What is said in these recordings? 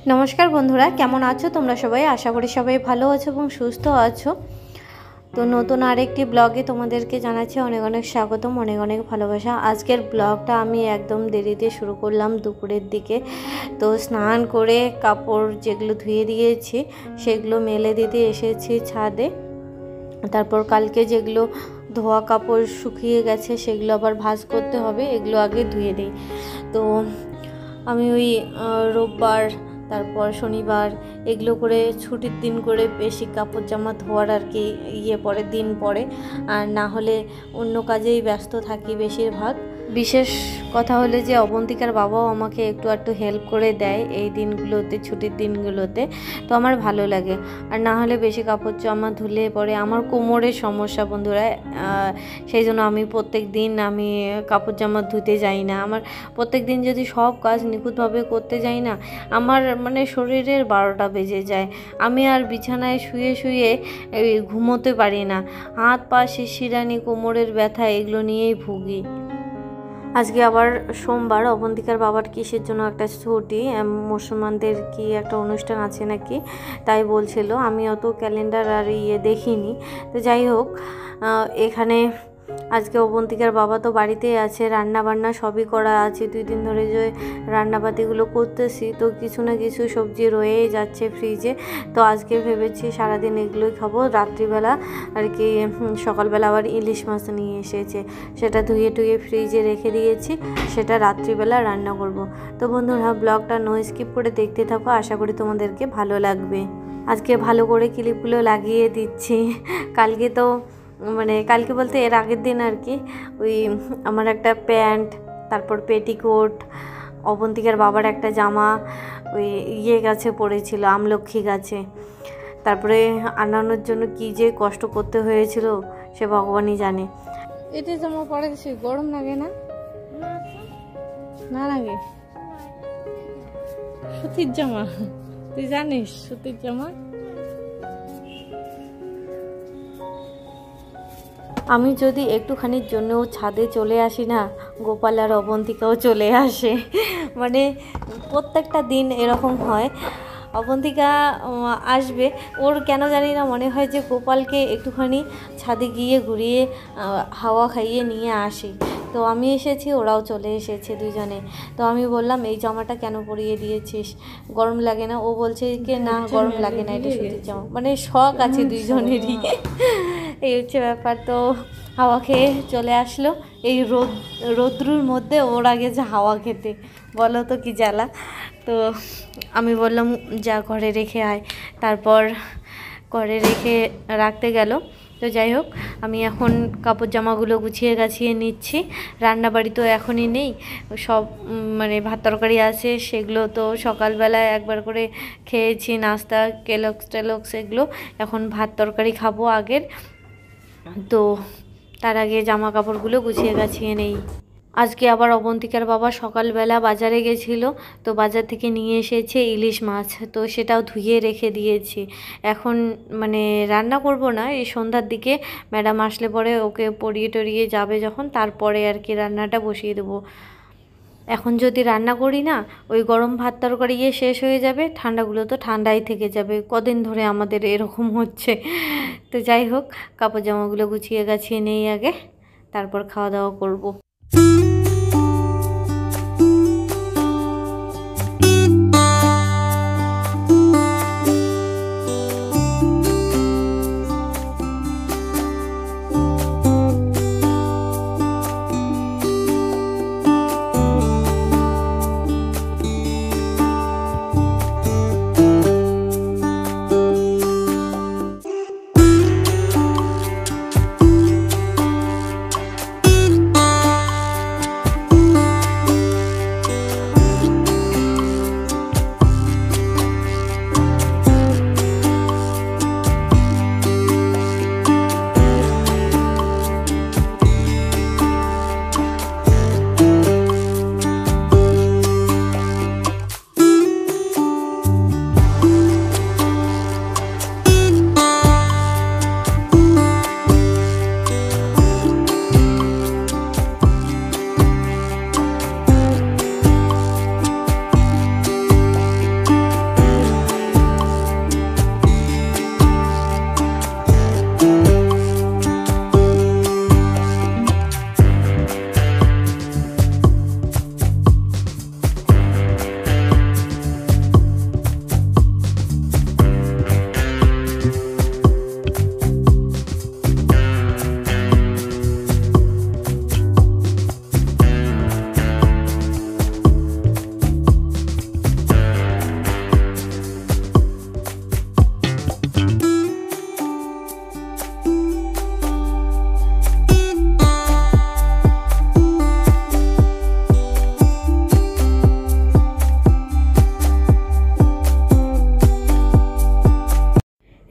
नमस्कार बंधुरा केमन आछो तोमरा सबाई आशा करी सबाई भालो आछो एबं सुस्थ आछो। तो नतून आरेकटी ब्लगे तोमादेरके जानाच्छि अनेक अनेक स्वागतम, अनेक अनेक भालोबासा। आजकेर ब्लगटा आमी एकदम देरीते शुरू करलाम दुपुरेर दिके। तो स्नान करे कापड़ जेगुलो धुए दिएछि सेगुलो मेले दिते एसेछि छादे। तारपर कालके जेगुलो धोया कापड़ शुकिये गेछे सेगुलो आबार भाज करते होबे, एगुलो आगे धुए दिई। तो आमी ओई रविवार तारपर शनिवार एगुलो करे छुटिर दिन करे बेशी कापड़ जामा धोयार आर कि इये पड़े दिन पड़े, और ना होले अन्य काजेई व्यस्त थाकी बेशिरभाग। विशेष कथा हलो जे अबंतिकार बाबाओ आमाके एकटु आधटु हेल्प करे देय এই দিনগুলোতে ছুটির দিনগুলোতে, তো আমার ভালো লাগে। আর না হলে বেশি কাপড় জামা ধুলে পরে আমার কোমরের সমস্যা বন্ধুরা, সেই জন্য আমি প্রত্যেক দিন আমি কাপড় জামা ধুতে যাই না। আমার প্রত্যেক দিন যদি সব কাজ নিখুঁতভাবে করতে যাই না, আমার মানে শরীরের 12টা বেজে যায়। আমি আর বিছানায় শুয়ে শুয়ে ঘুমোতে পারি না, হাত পা শিরশিরানি কোমরের ব্যথা এগুলো নিয়েই ভুগি। আজকে আবার সোমবার, অবন্তিকার বাবার কিসের জন্য একটা ছুটি, মুসলমানদের কি একটা অনুষ্ঠান আছে নাকি তাই বলছিল। আমি অত ক্যালেন্ডার আর দেখিনি। তো যাই হোক, এখানে আজকে অবন্তিকার বাবা তো বাড়িতেই আছে, রান্না বান্না সবই করা আছে। 2 দিন ধরে যে রান্নাবাতিগুলো করতেছি, তো কিছু না কিছু সবজি রয়েই যাচ্ছে ফ্রিজে। তো আজকে ভেবেছি সারাদিন এগুলোই খাবো। রাত্রিবেলা আর কি সকালবেলা আবার ইলিশ মাছ নিয়ে এসেছে, সেটা ধুয়ে টুয়ে ফ্রিজে রেখে দিয়েছি, সেটা রাত্রিবেলা রান্না করব। তো বন্ধুরা ব্লগটা নো স্কিপ করে দেখতে থাকো, আশা করি তোমাদেরকে ভালো লাগবে। আজকে ভালো করে ক্লিপগুলো লাগিয়ে দিচ্ছি। কালকে তো মানে কালকে বলতে এর আগের দিন আর কি ওই আমার একটা প্যান্ট, তারপর পেটিকোট, অবন্তিকার বাবার একটা জামা ওই গাছে পড়েছিল, আমলক্ষী গাছে। তারপরে আনানোর জন্য কি যে কষ্ট করতে হয়েছিল সে ভগবানই জানে। এটা জামা পরেছি, গরম লাগে না? না লাগে, সুতির জামা, তুই জানিস সুতির জামা। আমি যদি একটুখানির জন্যও ছাদে চলে আসি না, গোপাল আর অবন্তিকাও চলে আসে। মানে প্রত্যেকটা দিন এরকম হয়। অবন্তিকা আসবে, ওর কেন জানি না মনে হয় যে গোপালকে একটুখানি ছাদে গিয়ে ঘুরিয়ে হাওয়া খাইয়ে নিয়ে আসি। তো আমি এসেছি, ওরাও চলে এসেছে দুজনে। তো আমি বললাম এই জামাটা কেন পরিয়ে দিয়েছিস, গরম লাগে না? ও বলছে কি না গরম লাগে না, এটা সুতির জামা। মানে শখ আছে দুজনেরই, এই হচ্ছে ব্যাপার। তো হাওয়া খেয়ে চলে আসলো এই রৌদ্রুর মধ্যে, ওর আগে যে হাওয়া খেতে, বলো তো কি জ্বালা। তো আমি বললাম যা ঘরে রেখে আয়, তারপর ঘরে রাখতে গেল। তো যাই হোক, আমি এখন কাপড় জামাগুলো গুছিয়ে গাছিয়ে নিচ্ছি। রান্নাবাড়ি তো এখনই নেই, সব মানে ভাত তরকারি আছে, সেগুলো তো সকালবেলায় একবার করে খেয়েছি নাস্তা, কেলক্স টেলক্স এগুলো। এখন ভাত তরকারি খাবো আগের, তো তার আগে জামা কাপড়গুলো গুছিয়ে গাছিয়ে নেই। আজকে আবার অবন্তিকার বাবা সকালবেলা বাজারে গেছিলো, তো বাজার থেকে নিয়ে এসেছে ইলিশ মাছ, তো সেটাও ধুয়ে রেখে দিয়েছি। এখন মানে রান্না করব না, এই সন্ধ্যার দিকে ম্যাডাম আসলে পরে ওকে পরিয়ে টরিয়ে যাবে যখন, তারপরে আর কি রান্নাটা বসিয়ে দেবো। এখন যদি রান্না করি না, ওই গরম ভাত তরকারি শেষ হয়ে যাবে, ঠান্ডাগুলো তো ঠান্ডাই থেকে যাবে। কদিন ধরে আমাদের এরকম হচ্ছে। তো যাই হোক, কাপড় জামাগুলো গুছিয়ে গাছিয়ে নেই আগে, তারপর খাওয়া দাওয়া করব।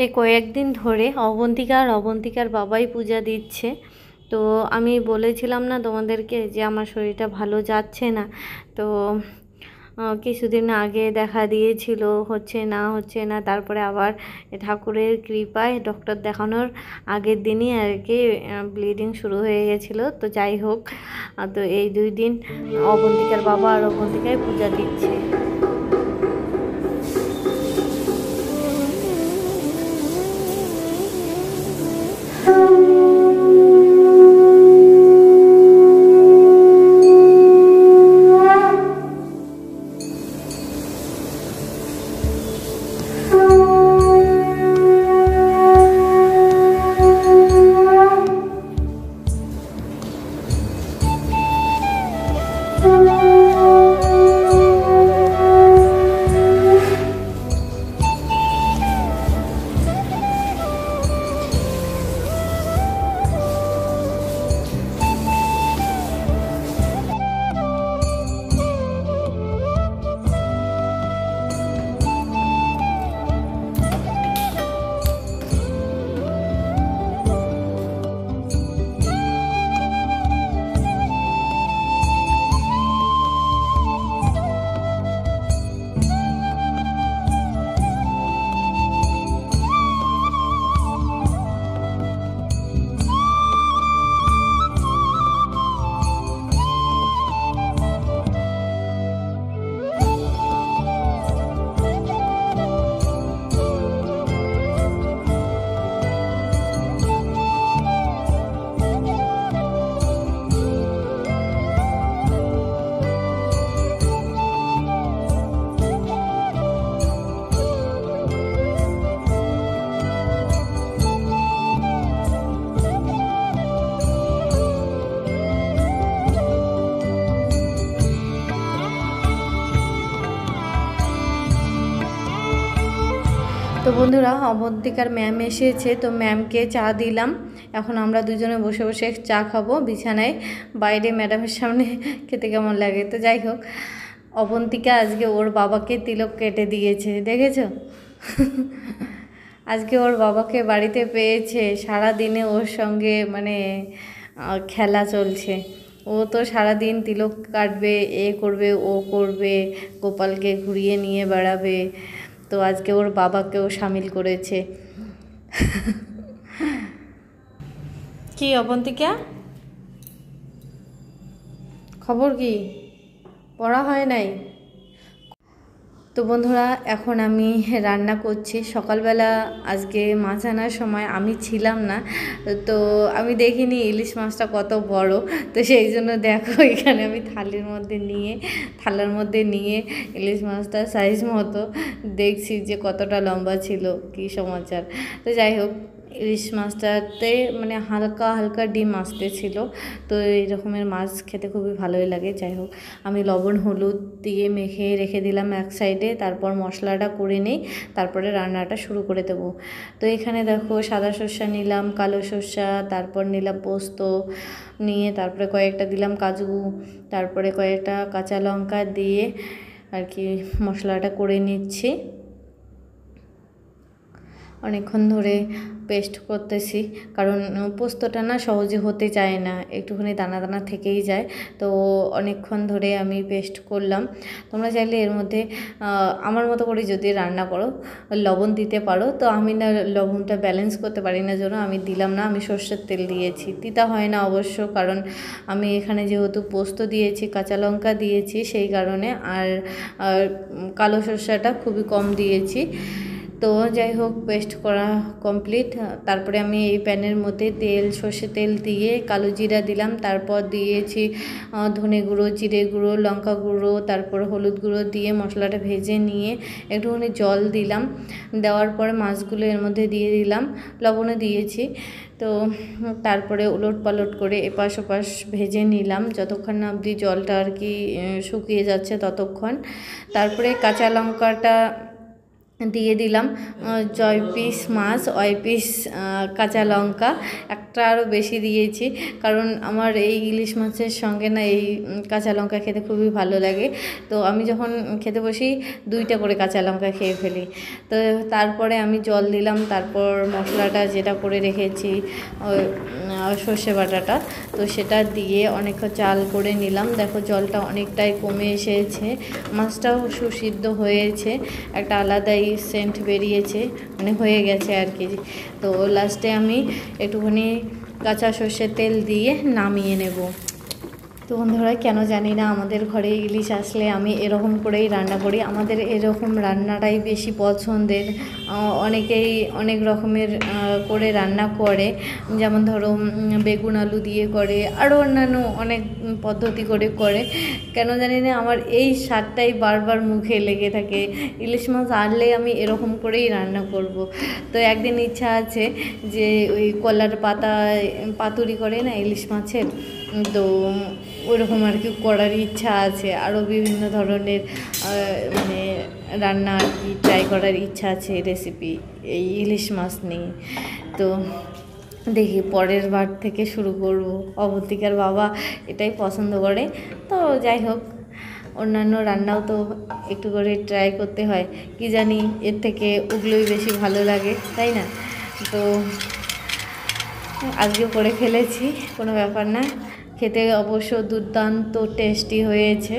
এই কয়েকদিন ধরে অবন্তিকা আর অবন্তিকার বাবাই পূজা দিচ্ছে। তো আমি বলেছিলাম না তোমাদেরকে যে আমার শরীরটা ভালো যাচ্ছে না, তো কিছুদিন আগে দেখা দিয়েছিল, হচ্ছে না, তারপরে আবার ঠাকুরের কৃপায় ডক্টর দেখানোর আগের দিনই আর কি ব্লিডিং শুরু হয়ে গেছিলো। তো যাই হোক, তো এই 2 দিন অবন্তিকার বাবা আর অবন্তিকায় পূজা দিচ্ছে। তো বন্ধুরা, অবন্তিকার ম্যাম এসেছে, তো ম্যামকে চা দিলাম। এখন আমরা দুজনে বসে বসে চা খাবো বিছানায়। বাইরে ম্যাডামের সামনে খেতে কেমন লাগে। তো যাই হোক, অবন্তিকা আজকে ওর বাবাকে তিলক কেটে দিয়েছে, দেখেছো? আজকে ওর বাবাকে বাড়িতে পেয়েছে, সারা দিনে ওর সঙ্গে মানে খেলা চলছে। ও তো সারাদিন তিলক কাটবে, এ করবে, ও করবে, গোপালকে ঘুরিয়ে নিয়ে বেড়াবে। তো আজকে ওর বাবাকেও সামিল করেছে। কি অবন্তিকা, খবর কি? পড়া হয় নাই? তো বন্ধুরা, এখন আমি রান্না করছি। সকালবেলা আজকে মাছ আনার সময় আমি ছিলাম না, তো আমি দেখিনি ইলিশ মাছটা কত বড়। তো সেই জন্য দেখো এখানে আমি থালার মধ্যে নিয়ে ইলিশ মাছটা সাইজ মতো দেখছি যে কতটা লম্বা ছিল, কী সমাচার। তো যাই হোক, ইলিশ মাছটাতে মানে হালকা হালকা ডিম আসতেছিল। তো এই রকমের মাছ খেতে খুবই ভালোই লাগে। যাই হোক, আমি লবণ হলুদ দিয়ে মেখে রেখে দিলাম এক সাইডে, তারপর মশলাটা করে নিই, তারপরে রান্নাটা শুরু করে দেবো। তো এখানে দেখো সাদা সর্ষা নিলাম, কালো সর্ষা, তারপর নিলাম পোস্ত নিয়ে, তারপরে কয়েকটা দিলাম কাজু, তারপরে কয়েকটা কাঁচা লঙ্কা দিয়ে আর কি মশলাটা করে নিচ্ছি। অনেকক্ষণ ধরে পেস্ট করতেছি, কারণ পোস্তটা না সহজে হতে চায় না, একটুখানি দানা দানা থেকেই যায়। তো অনেকক্ষণ ধরে আমি পেস্ট করলাম। তোমরা চাইলে এর মধ্যে আমার মতো করে যদি রান্না করো, লবণ দিতে পারো। তো আমি না লবণটা ব্যালেন্স করতে পারি না, জন্য আমি দিলাম না। আমি সর্ষের তেল দিয়েছি, তিতা হয় না অবশ্য, কারণ আমি এখানে যেহেতু পোস্ত দিয়েছি, কাঁচা লঙ্কা দিয়েছি, সেই কারণে। আর কালো সর্ষাটা খুবই কম দিয়েছি। তো যাই হোক, পেস্ট করা কমপ্লিট। তারপরে আমি এই প্যানের মধ্যে সর্ষে তেল দিয়ে কালো জিরা দিলাম, তারপর দিয়েছি ধনে গুঁড়ো, জিরে গুঁড়ো, লঙ্কা গুঁড়ো, তারপর হলুদ গুঁড়ো দিয়ে মশলাটা ভেজে নিয়ে একটুখানি জল দিলাম। দেওয়ার পরে মাছগুলো এর মধ্যে দিয়ে দিলাম, লবণও দিয়েছি। তো তারপরে উলট পালট করে এপাশ ওপাশ ভেজে নিলাম যতক্ষণ না অবধি জলটা আর কি শুকিয়ে যাচ্ছে ততক্ষণ। তারপরে কাঁচা লঙ্কাটা দিয়ে দিলাম জয়পিস মাছ, পিস কাঁচা লঙ্কা, একটা আরও বেশি দিয়েছি, কারণ আমার এই ইলিশ মাছের সঙ্গে না এই কাঁচা লঙ্কা খেতে খুবই ভালো লাগে। তো আমি যখন খেতে বসি 2টা করে কাঁচা লঙ্কা খেয়ে ফেলি। তো তারপরে আমি জল দিলাম, তারপর মশলাটা যেটা করে রেখেছি সর্ষে বাটাটা, তো সেটা দিয়ে অনেকক্ষণ চাল করে নিলাম। দেখো জলটা অনেকটাই কমে এসেছে, মাছটাও সুসিদ্ধ হয়েছে, একটা আলাদাই সেন্ট বেরিয়েছে, মানে হয়ে গেছে আর কি। তো লাস্টে আমি একটুখানি কাঁচা সর্ষের তেল দিয়ে নামিয়ে নেব। তো বন্ধুরা, কেন জানি না আমাদের ঘরে ইলিশ আসলে আমি এরকম করেই রান্না করি। আমাদের এরকম রান্নাটাই বেশি পছন্দের। অনেকেই অনেক রকমের করে রান্না করে, যেমন ধরো বেগুন আলু দিয়ে করে, আরও অন্যান্য অনেক পদ্ধতি করে। কেন জানি না আমার এই স্বাদটাই বারবার মুখে লেগে থাকে। ইলিশ মাছ আনলে আমি এরকম করেই রান্না করব। তো একদিন ইচ্ছা আছে যে ওই কলার পাতুরি করে না ইলিশ মাছের, তো ওরকম আর কি করার ইচ্ছা আছে। আরও বিভিন্ন ধরনের মানে রান্না আর কি ট্রাই করার ইচ্ছা আছে, রেসিপি এই ইলিশ মাছ নিয়ে। তো দেখি পরের বার থেকে শুরু করব। অবন্তিকার বাবা এটাই পছন্দ করে। তো যাই হোক, অন্যান্য রান্নাও তো একটু করে ট্রাই করতে হয়, কি জানি এর থেকে ওগুলোই বেশি ভালো লাগে, তাই না? তো আজকেও করে ফেলেছি, কোনো ব্যাপার না। খেতে অবশ্য দুর্দান্ত টেস্টি হয়েছে।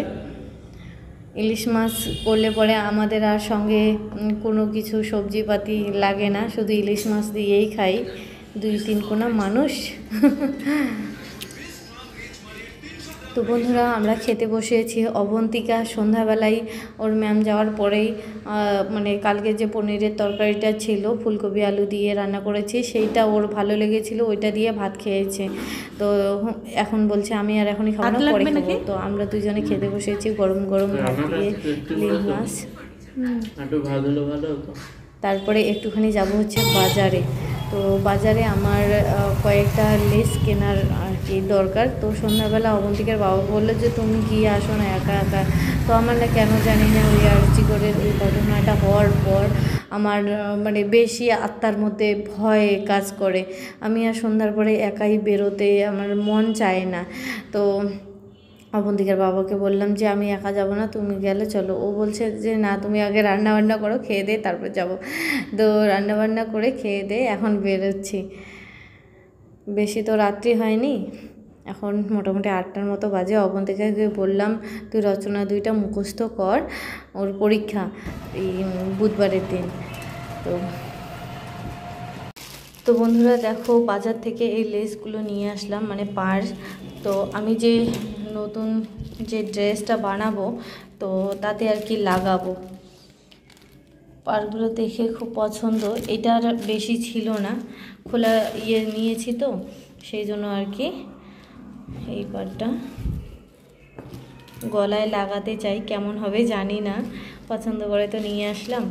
ইলিশ মাছ করলে পরে আমাদের আর সঙ্গে কোনো কিছু সবজিপাতি লাগে না, শুধু ইলিশ মাছ দিয়েই খাই 2-3 কোনা মানুষ। তো বন্ধুরা, আমরা খেতে বসেছি। অবন্তিকা সন্ধ্যাবেলায় ওর ম্যাম যাওয়ার পরেই মানে কালকে যে পনিরের তরকারিটা ছিল ফুলকপি আলু দিয়ে রান্না করেছি, সেইটা ওর ভালো লেগেছিল, ওইটা দিয়ে ভাত খেয়েছে। তো এখন বলছে আমি আর এখনই খাবো না, পরে খাবো। তো আমরা দুজনে খেতে বসেছি গরম গরম ভাত দিয়ে ইলিশ মাছ। তারপরে একটুখানি যাব হচ্ছে বাজারে। তো বাজারে আমার কয়েকটা লেস কেনার আর কি দরকার। তো সন্ধ্যাবেলা অবন্তিকার বাবা বললো যে তুমি গিয়ে আসো না একা একা। তো আমার না কেন জানি না ওই আরজি করে ওই ঘটনাটা হওয়ার পর আমার মানে বেশি আত্মার মধ্যে ভয় কাজ করে। আমি আর সন্ধ্যার পরে একাই বেরোতে আমার মন চায় না। তো অবন্তিকার বাবাকে বললাম যে আমি একা যাব না, তুমি গেলে চলো। ও বলছে যে না, তুমি আগে রান্নাবান্না করো, খেয়ে দে তারপর যাব। তো রান্নাবান্না করে খেয়ে দে এখন বেরোচ্ছি। বেশি তো রাত্রি হয়নি, এখন মোটামুটি 8টার মতো বাজে। অবন্তিকাকে বললাম তুই রচনা 2টা মুখস্থ কর, ওর পরীক্ষা এই বুধবারের দিন। তো বন্ধুরা দেখো, বাজার থেকে এই লেসগুলো নিয়ে আসলাম, মানে পার্স। তো আমি যে নতুন যে ড্রেসটা বানাবো তো তাতে আর কি লাগাবো। পার্সগুলো দেখে খুব পছন্দ। এটা আর বেশি ছিল না, খোলা নিয়েছি, তো সেই জন্য আর কি এই পার্টটা গলায় লাগাতে চাই, কেমন হবে জানি না, পছন্দ করে তো নিয়ে আসলাম।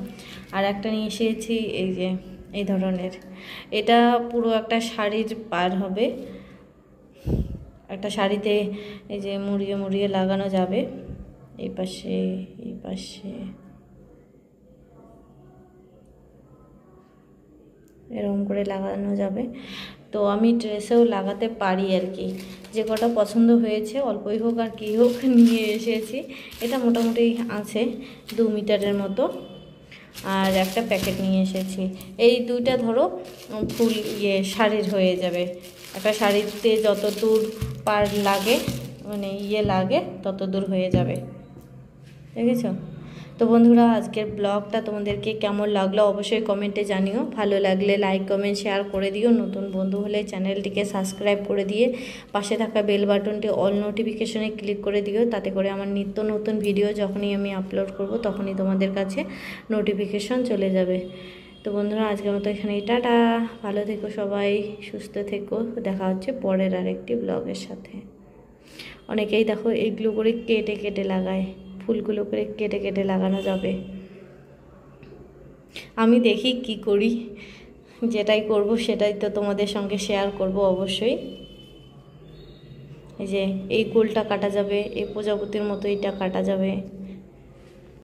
আর একটা নিয়ে এসেছি এই যে এই ধরনের, এটা পুরো একটা শাড়ির পার হবে, একটা শাড়িতে এই যে মুড়িয়ে মুড়িয়ে লাগানো যাবে, এই পাশে এই পাশে এরকম করে লাগানো যাবে। তো আমি ড্রেসেও লাগাতে পারি আর কি, যে কটা পছন্দ হয়েছে অল্পই হোক আর কী হোক নিয়ে এসেছি। এটা মোটামুটি আছে 2 মিটারের মতো, আর একটা প্যাকেট নিয়ে এসেছি। এই 2টা ধরো ফুল শাড়ির হয়ে যাবে। একটা শাড়িতে যত দূর পার লাগে মানে লাগে তত দূর হয়ে যাবে, দেখেছো? তো বন্ধুরা, আজকের ব্লগটা তোমাদেরকে কেমন লাগলো অবশ্যই কমেন্টে জানিও। ভালো লাগলে লাইক কমেন্ট শেয়ার করে দিও। নতুন বন্ধু হলে চ্যানেলটিকে সাবস্ক্রাইব করে দিয়ে পাশে থাকা বেল বাটনটি অল নোটিফিকেশনে ক্লিক করে দিও, তাতে করে আমার নিত্য নতুন ভিডিও যখনই আমি আপলোড করব তখনই তোমাদের কাছে নোটিফিকেশন চলে যাবে। তো বন্ধুরা, আজকের মতো এখানেই টাটা। ভালো থেকো সবাই, সুস্থ থেকো। দেখা হচ্ছে পরের আরেকটি ব্লগের সাথে। অনেকেই দেখো এইগুলো করে কেটে কেটে লাগায়, ফুলগুলো করে কেটে কেটে লাগানো যাবে। আমি দেখি কি করি, যেটাই করব সেটাই তো তোমাদের সঙ্গে শেয়ার করব অবশ্যই। এই যে এই গোলটা কাটা যাবে, এই প্রজাপতির মতো এইটা কাটা যাবে।